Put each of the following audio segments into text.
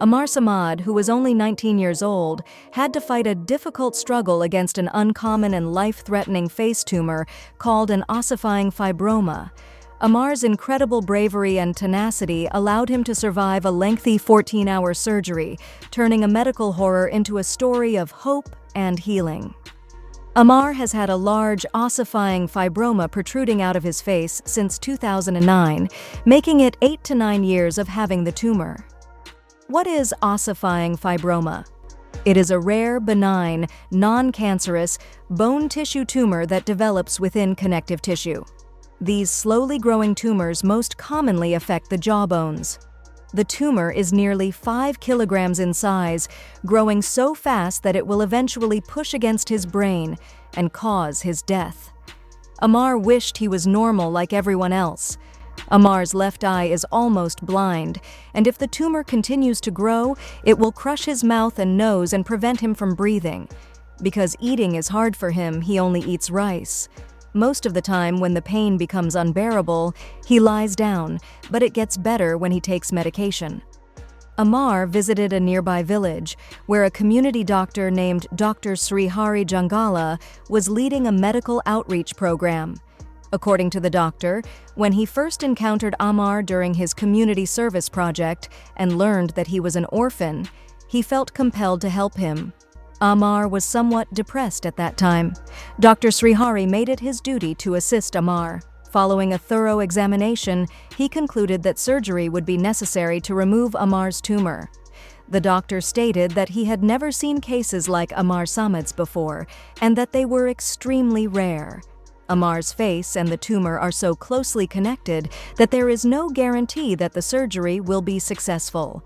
Amar Samad, who was only 19 years old, had to fight a difficult struggle against an uncommon and life-threatening face tumor called an ossifying fibroma. Amar's incredible bravery and tenacity allowed him to survive a lengthy 14-hour surgery, turning a medical horror into a story of hope and healing. Amar has had a large, ossifying fibroma protruding out of his face since 2009, making it 8 to 9 years of having the tumor. What is ossifying fibroma? It is a rare, benign, non-cancerous, bone tissue tumor that develops within connective tissue. These slowly growing tumors most commonly affect the jawbones. The tumor is nearly 5 kilograms in size, growing so fast that it will eventually push against his brain and cause his death. Amar wished he was normal like everyone else. Amar's left eye is almost blind, and if the tumor continues to grow, it will crush his mouth and nose and prevent him from breathing. Because eating is hard for him, he only eats rice. Most of the time, when the pain becomes unbearable, he lies down, but it gets better when he takes medication. Amar visited a nearby village, where a community doctor named Dr. Srihari Jangala was leading a medical outreach program. According to the doctor, when he first encountered Amar during his community service project and learned that he was an orphan, he felt compelled to help him. Amar was somewhat depressed at that time. Dr. Srihari made it his duty to assist Amar. Following a thorough examination, he concluded that surgery would be necessary to remove Amar's tumor. The doctor stated that he had never seen cases like Amar Samad's before, and that they were extremely rare. Amar's face and the tumor are so closely connected that there is no guarantee that the surgery will be successful.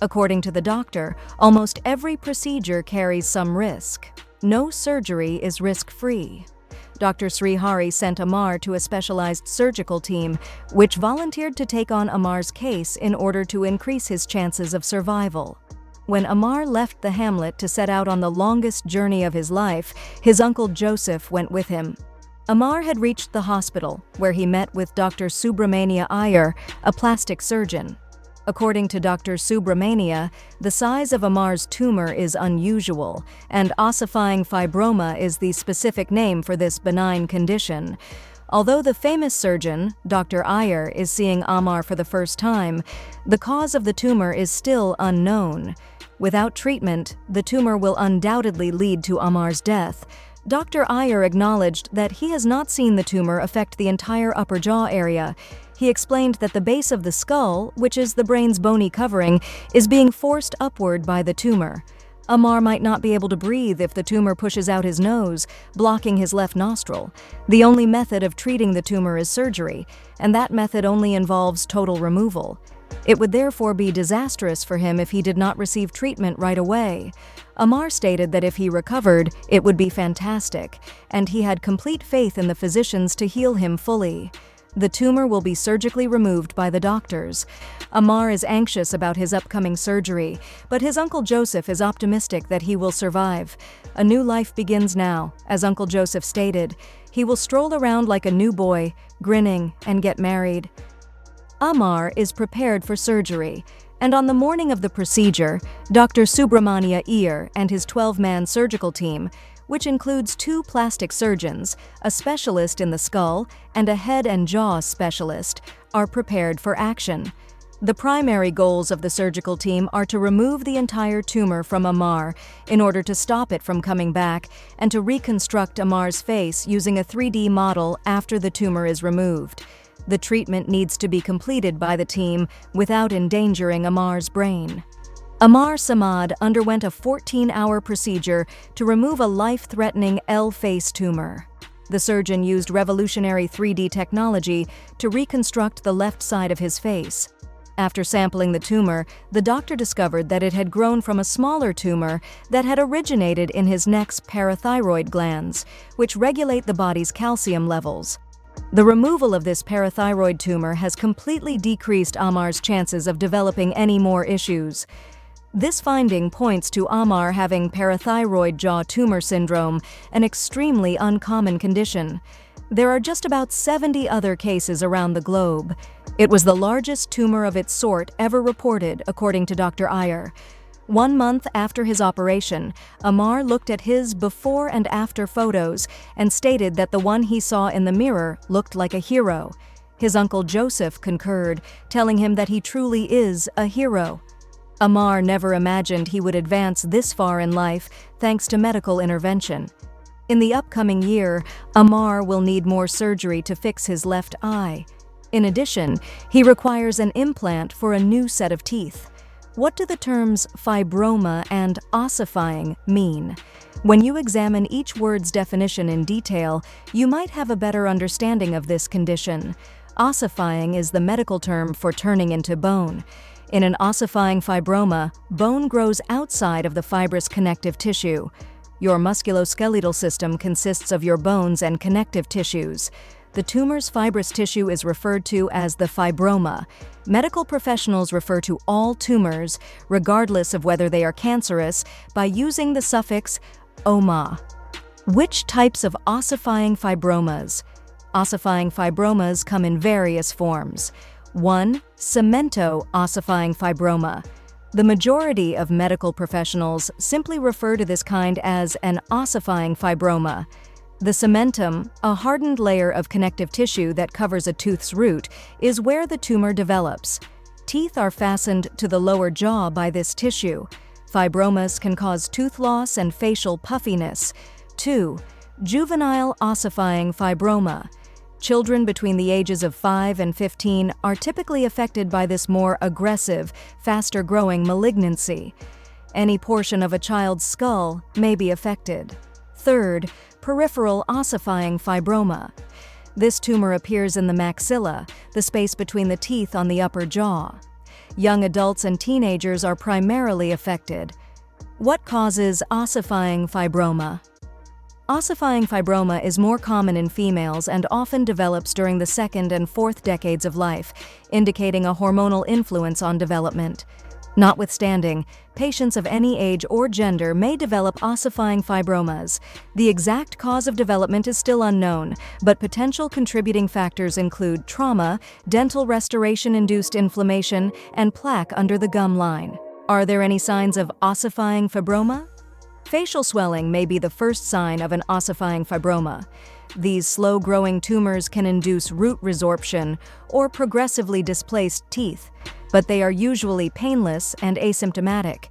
According to the doctor, almost every procedure carries some risk. No surgery is risk-free. Dr. Srihari sent Amar to a specialized surgical team, which volunteered to take on Amar's case in order to increase his chances of survival. When Amar left the hamlet to set out on the longest journey of his life, his uncle Joseph went with him. Amar had reached the hospital, where he met with Dr. Subramania Iyer, a plastic surgeon. According to Dr. Subramania, the size of Amar's tumor is unusual, and ossifying fibroma is the specific name for this benign condition. Although the famous surgeon, Dr. Iyer, is seeing Amar for the first time, the cause of the tumor is still unknown. Without treatment, the tumor will undoubtedly lead to Amar's death. Dr. Iyer acknowledged that he has not seen the tumor affect the entire upper jaw area. He explained that the base of the skull, which is the brain's bony covering, is being forced upward by the tumor. Amar might not be able to breathe if the tumor pushes out his nose, blocking his left nostril. The only method of treating the tumor is surgery, and that method only involves total removal. It would therefore be disastrous for him if he did not receive treatment right away. Amar stated that if he recovered, it would be fantastic, and he had complete faith in the physicians to heal him fully. The tumor will be surgically removed by the doctors. Amar is anxious about his upcoming surgery, but his Uncle Joseph is optimistic that he will survive. A new life begins now, as Uncle Joseph stated. He will stroll around like a new boy, grinning, and get married. Amar is prepared for surgery, and on the morning of the procedure, Dr. Subramania Iyer and his 12-man surgical team, which includes 2 plastic surgeons, a specialist in the skull, and a head and jaw specialist, are prepared for action. The primary goals of the surgical team are to remove the entire tumor from Amar in order to stop it from coming back and to reconstruct Amar's face using a 3D model after the tumor is removed. The treatment needs to be completed by the team without endangering Amar's brain. Amar Samad underwent a 14-hour procedure to remove a life-threatening L-face tumor. The surgeon used revolutionary 3D technology to reconstruct the left side of his face. After sampling the tumor, the doctor discovered that it had grown from a smaller tumor that had originated in his neck's parathyroid glands, which regulate the body's calcium levels. The removal of this parathyroid tumor has completely decreased Amar's chances of developing any more issues. This finding points to Amar having parathyroid jaw tumor syndrome, an extremely uncommon condition. There are just about 70 other cases around the globe. It was the largest tumor of its sort ever reported, according to Dr. Iyer. 1 month after his operation, Amar looked at his before and after photos and stated that the one he saw in the mirror looked like a hero. His uncle Joseph concurred, telling him that he truly is a hero. Amar never imagined he would advance this far in life thanks to medical intervention. In the upcoming year, Amar will need more surgery to fix his left eye. In addition, he requires an implant for a new set of teeth. What do the terms fibroma and ossifying mean? When you examine each word's definition in detail, you might have a better understanding of this condition. Ossifying is the medical term for turning into bone. In an ossifying fibroma, bone grows outside of the fibrous connective tissue. Your musculoskeletal system consists of your bones and connective tissues. The tumor's fibrous tissue is referred to as the fibroma. Medical professionals refer to all tumors, regardless of whether they are cancerous, by using the suffix -oma. Which types of ossifying fibromas? Ossifying fibromas come in various forms. 1. Cemento-ossifying fibroma. The majority of medical professionals simply refer to this kind as an ossifying fibroma. The cementum, a hardened layer of connective tissue that covers a tooth's root, is where the tumor develops. Teeth are fastened to the lower jaw by this tissue. Fibromas can cause tooth loss and facial puffiness. 2. Juvenile ossifying fibroma. Children between the ages of 5 and 15 are typically affected by this more aggressive, faster-growing malignancy. Any portion of a child's skull may be affected. 3rd, peripheral ossifying fibroma. This tumor appears in the maxilla, the space between the teeth on the upper jaw. Young adults and teenagers are primarily affected. What causes ossifying fibroma? Ossifying fibroma is more common in females and often develops during the 2nd and 4th decades of life, indicating a hormonal influence on development. Notwithstanding, patients of any age or gender may develop ossifying fibromas. The exact cause of development is still unknown, but potential contributing factors include trauma, dental restoration-induced inflammation, and plaque under the gum line. Are there any signs of ossifying fibroma? Facial swelling may be the first sign of an ossifying fibroma. These slow-growing tumors can induce root resorption or progressively displaced teeth, but they are usually painless and asymptomatic.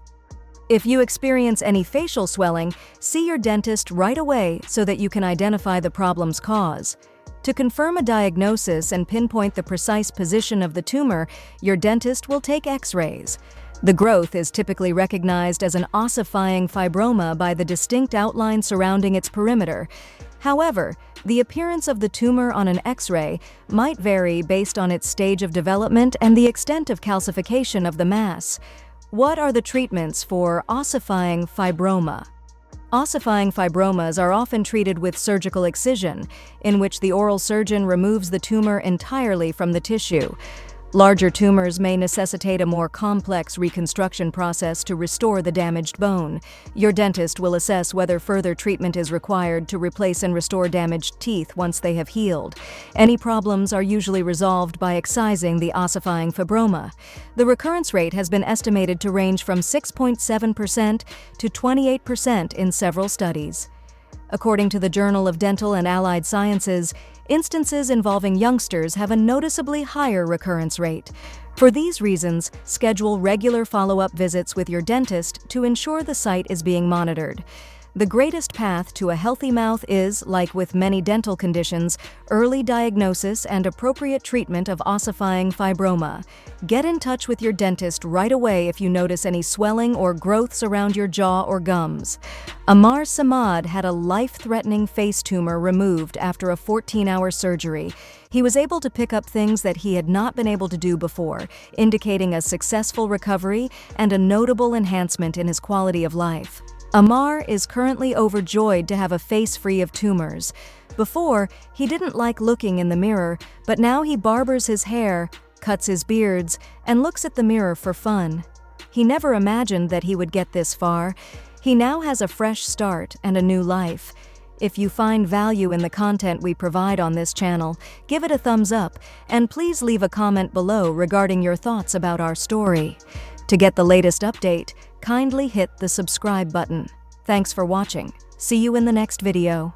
If you experience any facial swelling, see your dentist right away so that you can identify the problem's cause. To confirm a diagnosis and pinpoint the precise position of the tumor, your dentist will take X-rays. The growth is typically recognized as an ossifying fibroma by the distinct outline surrounding its perimeter. However, the appearance of the tumor on an X-ray might vary based on its stage of development and the extent of calcification of the mass. What are the treatments for ossifying fibroma? Ossifying fibromas are often treated with surgical excision, in which the oral surgeon removes the tumor entirely from the tissue. Larger tumors may necessitate a more complex reconstruction process to restore the damaged bone. Your dentist will assess whether further treatment is required to replace and restore damaged teeth once they have healed. Any problems are usually resolved by excising the ossifying fibroma. The recurrence rate has been estimated to range from 6.7% to 28% in several studies. According to the Journal of Dental and Allied Sciences, instances involving youngsters have a noticeably higher recurrence rate. For these reasons, schedule regular follow-up visits with your dentist to ensure the site is being monitored. The greatest path to a healthy mouth is, like with many dental conditions, early diagnosis and appropriate treatment of ossifying fibroma. Get in touch with your dentist right away if you notice any swelling or growths around your jaw or gums. Amar Samad had a life-threatening face tumor removed after a 14-hour surgery. He was able to pick up things that he had not been able to do before, indicating a successful recovery and a notable enhancement in his quality of life. Amar is currently overjoyed to have a face free of tumors. Before, he didn't like looking in the mirror, but now he barbers his hair, cuts his beards, and looks at the mirror for fun. He never imagined that he would get this far. He now has a fresh start and a new life. If you find value in the content we provide on this channel, give it a thumbs up, and please leave a comment below regarding your thoughts about our story. To get the latest update, kindly hit the subscribe button. Thanks for watching. See you in the next video.